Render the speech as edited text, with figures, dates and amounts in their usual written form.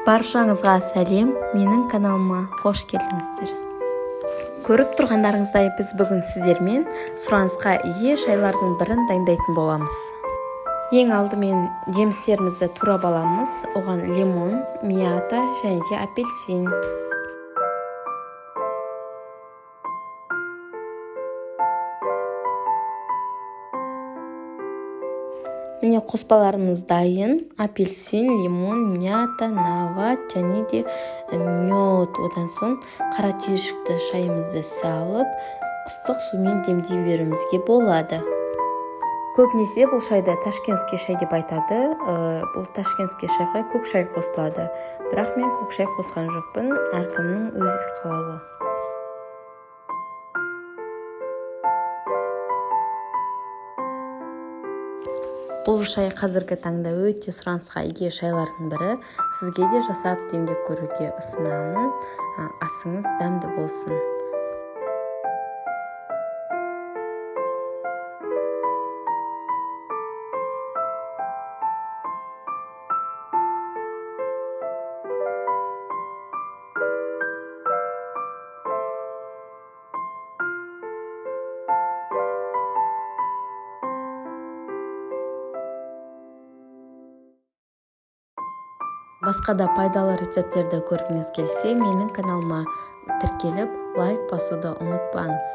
Баршаңызға сәлем, менің каналыма қош келдіңіздер. Көріп тұрғандарыңыздай біз бүгін сіздермен сұранысқа ие шайлардың бірін дайындайтын боламыз. Ең алдымен жемістерімізді турап аламыз. Оған лимон, мята және де апельсин. Міне қоспаларымыз дайын. Апельсин, лимон, мята, нават және де мед. Одан соң қара түйіршікті шайымызды салып, ыстық сумен демдей беруімізге болады. Көбінесе бұл шайды ташкентский шай деп айтады. Бұл ташкентский шайға көк шай қосылады. Бірақ мен көк шай қосқан жоқпын. Әркімнің өз қалауы. Бұл шай қазіргі таңда өте сұранысқа ие шайлардың бірі. Сізге де жасап демдеп көруге ұсынамын. Асыңыз дәмді болсын. Басқа да пайдалы рецепттерді көргіңіз келсе, менің каналыма тіркеліп, лайк басуды ұмытпаңыз.